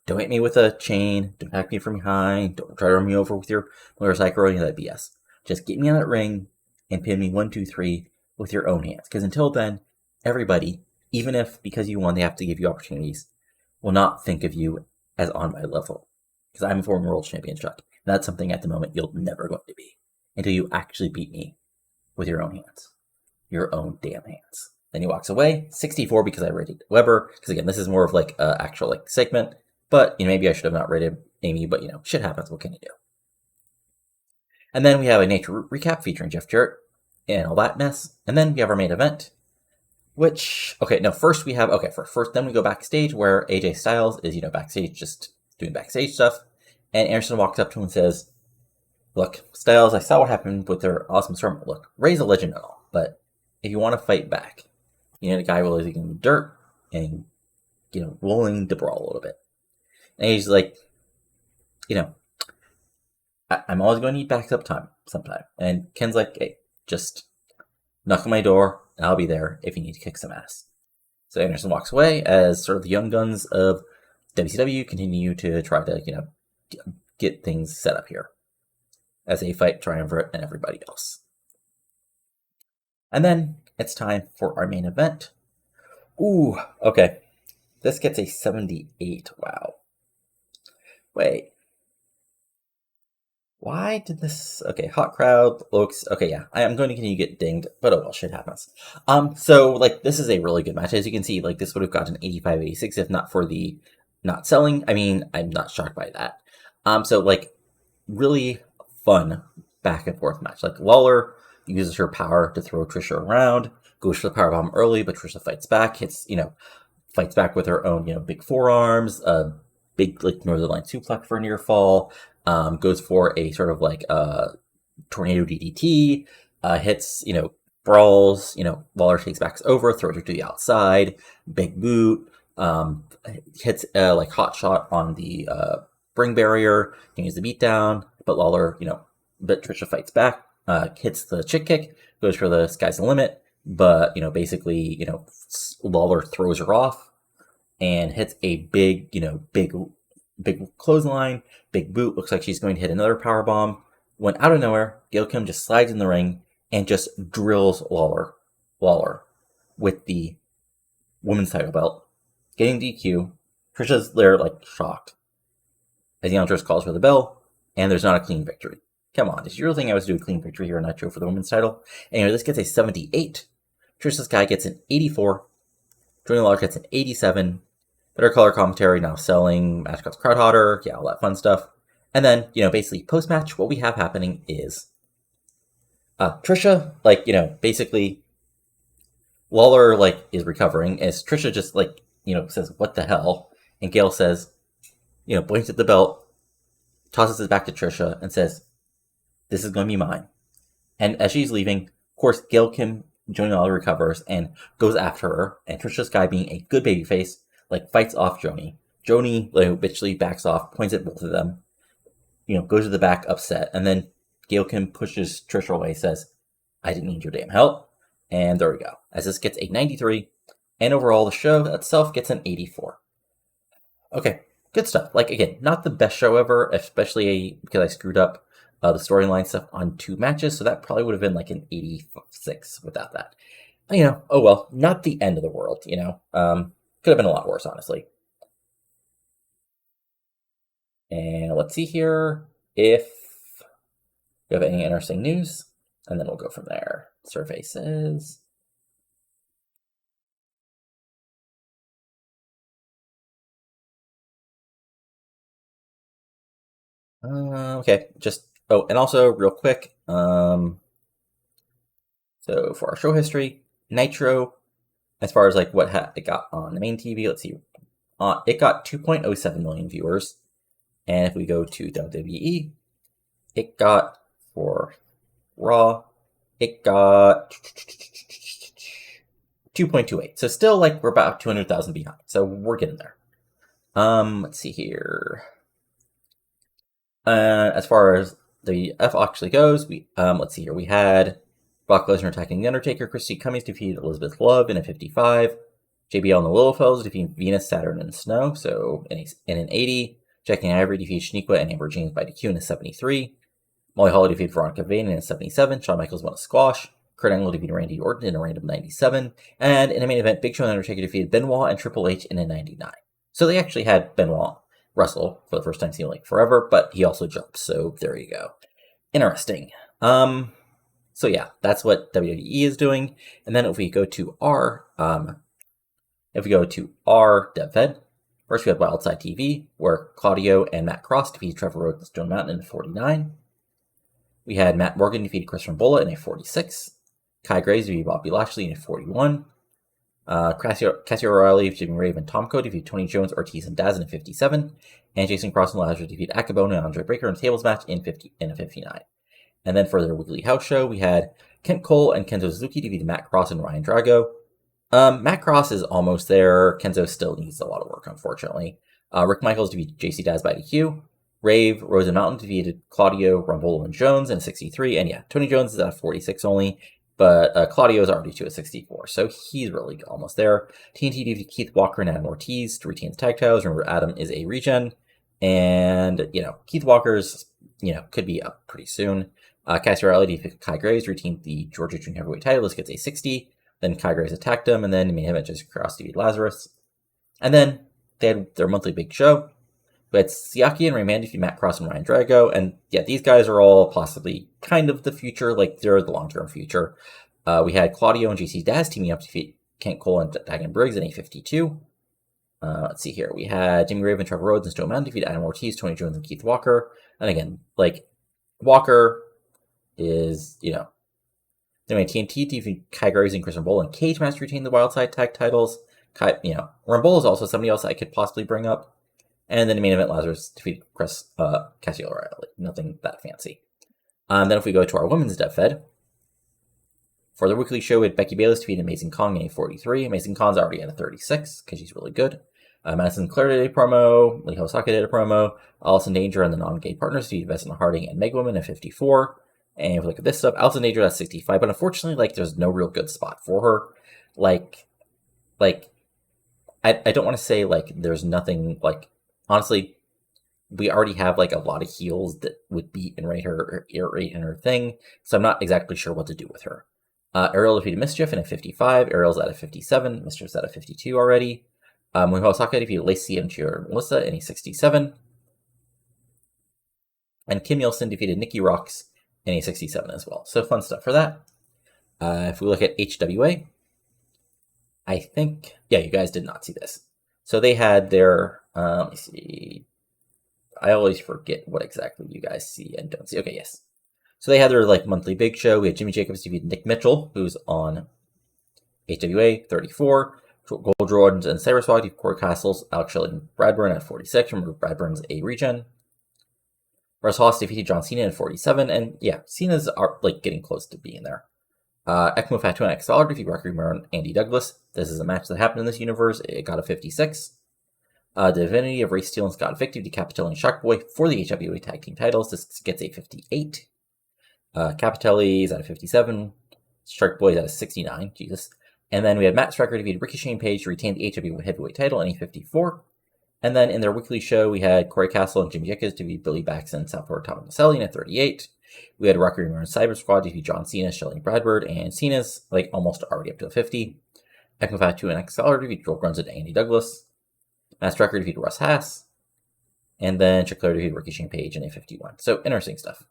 Don't hit me with a chain. Don't attack me from behind. Don't try to run me over with your motorcycle or any of that BS. Just get me on that ring and pin me 1, 2, 3 with your own hands. Because until then, everybody, even if because you won they have to give you opportunities, will not think of you as on my level. Because I'm a former world champion, Chuck. And that's something at the moment you'll never going to be. Until you actually beat me with your own hands. Your own damn hands. Then he walks away. 64 because I rated Weber. Because again, this is more of like an actual like segment. But maybe I should have not rated Amy. But shit happens. What can you do? And then we have a Nitro recap featuring Jeff Jarrett and all that mess. And then we have our main event. Which, okay, no, first we have, first then we go backstage where AJ Styles is, backstage, just doing backstage stuff. And Anderson walks up to him and says, look, Styles, I saw what happened with their awesome storm. Look, Ray's a legend and all, but if you want to fight back, you need a guy willing to get in the dirt and, willing to brawl a little bit. And he's like, I'm always going to need backup time sometime. And Ken's like, hey, just knock on my door, and I'll be there if you need to kick some ass. So Anderson walks away as sort of the young guns of WCW continue to try to, get things set up here as they fight Triumvirate and everybody else. And then it's time for our main event. Ooh, okay. This gets a 78. Wow. Wait. Why did this... Okay, hot crowd, looks... Okay, yeah, I'm going to continue to get dinged, but oh well, shit happens. So, like, this is a really good match. As you can see, like, this would have gotten 85, 86 if not for the not selling. I mean, I'm not shocked by that. So, like, really fun back and forth match. Like, Lawler uses her power to throw Tricia around, goes for the powerbomb early, but Tricia fights back, fights back with her own, big forearms, a big, like, Northern Light suplex for a near fall, goes for a sort of like tornado DDT, hits, brawls, Laurer takes back over, throws her to the outside, big boot, hits like hot shot on the ring barrier, continues the beatdown, but Laurer, but Tricia fights back, hits the chick kick, goes for the sky's the limit, but, basically, Laurer throws her off and hits a big, big clothesline, big boot, looks like she's going to hit another powerbomb, when out of nowhere, Gail Kim just slides in the ring and just drills Laurer with the women's title belt, getting DQ. Tricia's there, like, shocked, as the announcer calls for the bell, and there's not a clean victory. Come on, did you really think I was doing a clean victory here in Nitro for the women's title? Anyway, this gets a 78. Tricia Skye gets an 84. Joanie Laurer gets an 87. Better color commentary, now selling, match cuts crowd hotter, yeah, all that fun stuff. And then, basically post-match, what we have happening is Tricia, like, basically Laurer, like, is recovering as Tricia just, like, says, what the hell? And Gail says, blinks at the belt, tosses it back to Tricia and says, this is going to be mine. And as she's leaving, of course, Gail Kim, Joanie Laurer recovers and goes after her. And Tricia Skye, being a good babyface, like, fights off Joanie. Joanie, like, bitchly backs off, points at both of them, goes to the back upset. And then Gail Kim pushes Tricia away, says, I didn't need your damn help. And there we go. As this gets a 93. And overall, the show itself gets an 84. Okay, good stuff. Like, again, not the best show ever, especially because I screwed up the storyline stuff on 2 matches, so that probably would have been like an 86 without that. Oh well, not the end of the world, could have been a lot worse, honestly. And let's see here if we have any interesting news, and then we'll go from there. Surfaces. Okay, and also real quick, so for our show history, Nitro, as far as like what it got on the main TV, let's see, it got 2.07 million viewers, and if we go to WWE, it got, for Raw, it got 2.28, so still, like, we're about 200,000 behind, so we're getting there. Let's see here. As far as the F actually goes, let's see here. We had Brock Lesnar attacking The Undertaker. Christy Cummings defeated Elizabeth Love in a 55. JBL and the Littlefellas defeated Venus, Saturn, and Snow. So in an 80. Jackie and Ivory defeated Shaniqua and Amber James by DQ in a 73. Molly Holly defeated Veronica Vane in a 77. Shawn Michaels won a squash. Kurt Angle defeated Randy Orton in a random 97. And in a main event, Big Show and Undertaker defeated Benoit and Triple H in a 99. So they actually had Benoit wrestle for the first time seemed like forever, but he also jumped, so there you go. Interesting. So yeah, that's what WWE is doing. And then if we go to our dev fed, first we have Wildside TV, where Claudio and Matt Cross defeated Trevor Rhodes and Stone Mountain in a 49. We had Matt Morgan defeated Christian Bola in a 46. Kai Graves defeated Bobby Lashley in a 41. Cassio O'Reilly, Jimmy Rave, and Tomko defeated Tony Jones, Ortiz, and Daz in a 57. And Jason Cross and Lazarus defeated Akabona and Andre Breaker in a tables match in a 59. And then for their weekly house show, we had Kent Cole and Kenzo Suzuki defeated Matt Cross and Ryan Drago. Matt Cross is almost there. Kenzo still needs a lot of work, unfortunately. Rick Michaels defeated JC Daz by DQ. Rave, Rose and Mountain defeated Claudio, Rumbolo, and Jones in a 63. And yeah, Tony Jones is at a 46 only. But Claudio is already to a 64, so he's really almost there. TNT defeated Keith Walker and Adam Ortiz to retain the tag titles. Remember, Adam is a regen. And, Keith Walker's, could be up pretty soon. Cassio O'Reilly defeated Kai Graves to retain the Georgia Junior Heavyweight title. This gets a 60. Then Kai Graves attacked him, and then in main event, Jessica Cross defeated Lazarus. And then they had their monthly big show. We had Siaki and Rayman defeat Matt Cross and Ryan Drago. And yeah, these guys are all possibly kind of the future, like they're the long-term future. We had Claudio and JC Daz teaming up to defeat Kent Cole and Dagan Briggs in a 52. Let's see here. We had Jimmy Raven, Trevor Rhodes, and Stone Mountain defeat Adam Ortiz, Tony Jones, and Keith Walker. And again, like, Walker is, Then we had TNT defeat Kai Graves and Chris Rumble and Cage Match retain the Wildside tag titles. Rumble is also somebody else I could possibly bring up. And then the main event, Lazarus defeated Cassio O'Reilly. Nothing that fancy. Then if we go to our women's Dev Fed, for the weekly show, we had Becky Bayless defeat Amazing Kong in a 43. Amazing Kong's already at a 36 because she's really good. Madison Clare did a promo. Lee Hosaka did a promo. Allison Danger and the non-gay partners defeated Vesna Harding and Meg Woman at 54. And if we look at this stuff, Allison Danger at 65. But unfortunately, there's no real good spot for her. I don't want to say, there's nothing, honestly, we already have, a lot of heels that would beat and rate her in her thing. So I'm not exactly sure what to do with her. Ariel defeated Mischief in a 55. Ariel's at a 57. Mischief's at a 52 already. When Osaka defeated Lacey and Melissa in a 67. And Kim Nielsen defeated Nikki Rocks in a 67 as well. So fun stuff for that. If we look at HWA, I think, you guys did not see this. So they had their, let me see. I always forget what exactly you guys see and don't see. Okay, yes. So they had their monthly big show. We had Jimmy Jacobs defeat Nick Mitchell, who's on HWA 34. Gold Jordans and Cyberswag defeat Corey Castles, Alex Shelley, and Bradburn at 46. Remember, Bradburn's a regen. Russ Haas defeated John Cena at 47. And Cena's are getting close to being there. Ekmo Fatu and Excalibur defeat Rocky Romero and Andy Douglas. This is a match that happened in this universe. It got a 56. Divinity of Ray Steele and Scott Vick defeat Capitelli and Sharkboy for the HWA Tag Team titles. This gets a 58. Capitelli is at a 57. Sharkboy is at a 69. Jesus. And then we had Matt Striker defeat Ricochet and Page to retain the HWA Heavyweight title in a 54. And then in their weekly show, we had Corey Castle and Jimmy Jacobs defeat Billy Baxton and Southport Tom Maselli in a 38. We had Rocky Romero and Cyber Squad defeat John Cena, Shelley Bradford, and Cena's almost already up to a 50. Ekman Fatu and Excalibur defeat Joel Grunz and Andy Douglas. Matt Striker defeated Russ Haas. And then Chuck Palumbo defeated Ricochet and Page in a 51. So interesting stuff.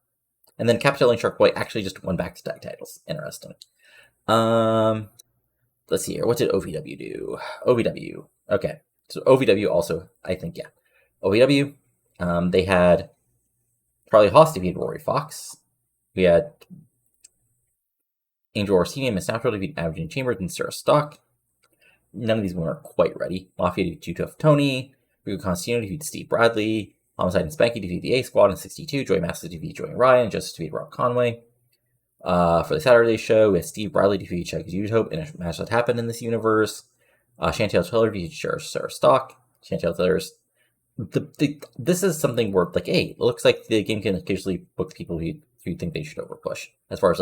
And then Capitelli and Sharkboy actually just went back to tag titles. Interesting. Let's see here. What did OVW do? OVW. Okay. So OVW also, I think, OVW, they had Charlie Haas defeat Rory Fox. We had Angel Orsini and Miss Natural defeat Aberdeen Chambers and Sarah Stock. None of these women are quite ready. Mafia defeat Too Tough Tony. Rico Constantino defeat Steve Bradley. Homicide and Spanky defeat the A Squad in 62. Joy Masters defeat Joey Ryan. Justice defeat Rob Conway. For the Saturday show, we had Steve Bradley defeat Chuck Hope in a match that happened in this universe. Chantel Taylor defeated Sarah Stock. Chantel Taylor's. This is something where, hey, it looks like the game can occasionally book people who think they should overpush, as far as,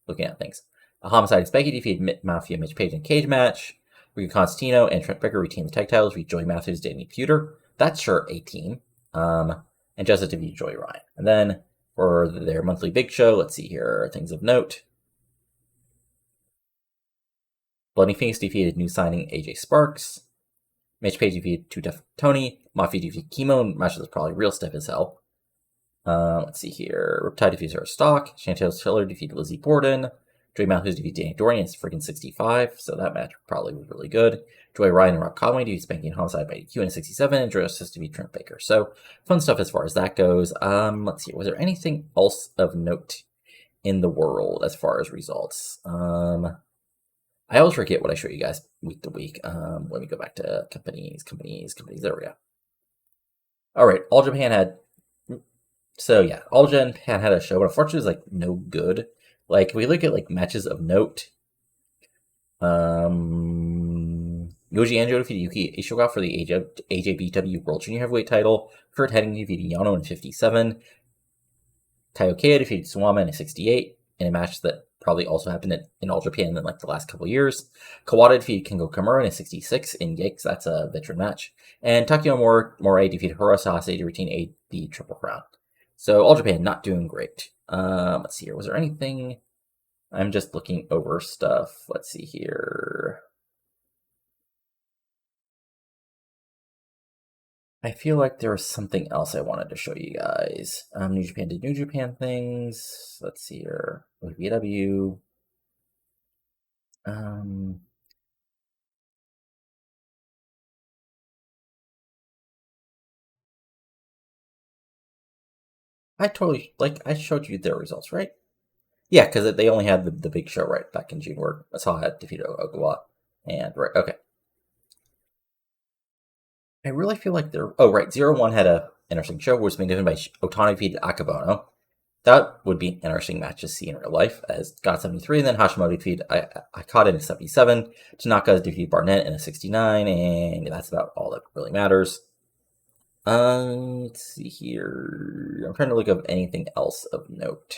looking at things. Homicide and Spanky defeated Mafia, Mitch Page in cage match. Rico Constantino and Trent Becker retained the tag titles with Joey Matthews, Danny Pewter. That's sure a team. And Justice defeated Joey Ryan. And then for their monthly big show, let's see here, things of note. Bloody Phoenix defeated new signing AJ Sparks. Mitch Page defeated Too Tough Tony. Mafia defeated Chemo. Match is probably real stiff as hell. Let's see here. Riptide defeated Sarah Stock. Chantel Taylor defeated Lizzie Borden. Joey Matthews defeated Danny Dorian. It's freaking 65, so that match probably was really good. Joey Ryan and Rob Conway defeated Spanky and Homicide by DQ in 67, and Justice defeated Trent Baker. So fun stuff as far as that goes. Let's see. Was there anything else of note in the world as far as results? I always forget what I show you guys week to week. Let me go back to companies. There we go. All right, All Japan had. So yeah, All Japan had a show, but unfortunately, it was no good. We look at matches of note. Yoji Anjo defeated Yuki Ishiga for the AJBW World Junior Heavyweight title. Kurt Hennig defeated Yano in 57. Taiokeia defeated Suwama in 68 in a match that probably also happened in All Japan in the last couple years. Kawada defeated Kengo Kimura in 66 in Yikes, that's a veteran match. And Takeo Morai defeated Hirosase to retain the Triple Crown. So All Japan not doing great. Let's see here. Was there anything? I'm just looking over stuff. Let's see here. I feel like there was something else I wanted to show you guys. New Japan did New Japan things. Let's see here. WCW. I totally, I showed you their results, right? Yeah, because they only had the big show right back in June where Asaha had defeated Aguila. And, right, okay. I really feel like they're... Oh, right, 0-1 had a interesting show, which was being given by Otani defeated Akabono. That would be an interesting match to see in real life, as got 73, and then Hashimoto defeated Okada in a 77, Tanaka defeated Barnett in a 69, and that's about all that really matters. Let's see here. I'm trying to look up anything else of note.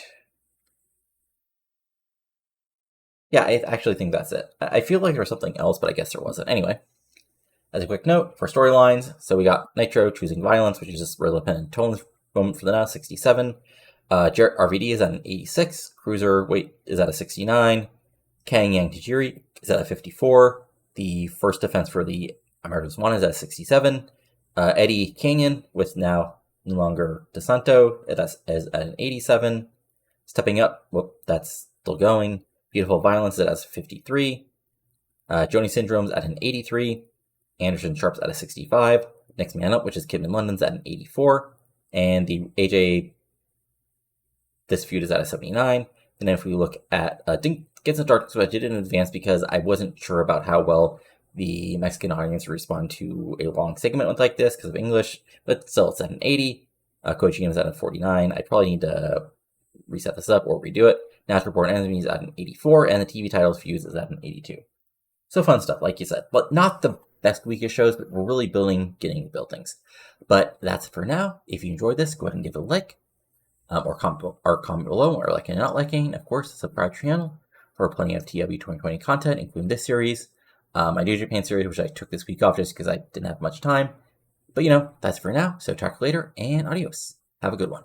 Yeah, I actually think that's it. I feel like there was something else, but I guess there wasn't. Anyway, as a quick note, for storylines, so we got Nitro choosing violence, which is just really independent tone moment for the now, 67. Jarrett RVD is at an 86. Cruiserweight is at a 69. Kang Yang Tajiri is at a 54. The first defense for the Americans 1 is at a 67. Eddie Canyon, with now no longer DeSanto, is at an 87. Stepping up, well, that's still going. Beautiful Violence is at a 53. Joanie Syndrome's at an 83. Anderson Sharp's at a 65. Next Man Up, which is Kidman London's at an 84. And the AJ This feud is at a 79. And then if we look at didn't get some dark, so I did it in advance because I wasn't sure about how well the Mexican audience would respond to a long segment like this because of English, but still it's at an 80. Coach is at a 49. I probably need to reset this up or redo it. Natural Born Enemies at an 84, and the TV titles fuse is at an 82. So fun stuff, like you said, but not the best week of shows, but we're really getting to build things. But that's it for now. If you enjoyed this, go ahead and give it a like. Or comment below, or liking and not liking. Of course, subscribe to the channel for plenty of TEW 2020 content, including this series, my New Japan series, which I took this week off just because I didn't have much time. But that's for now. So talk later, and adios. Have a good one.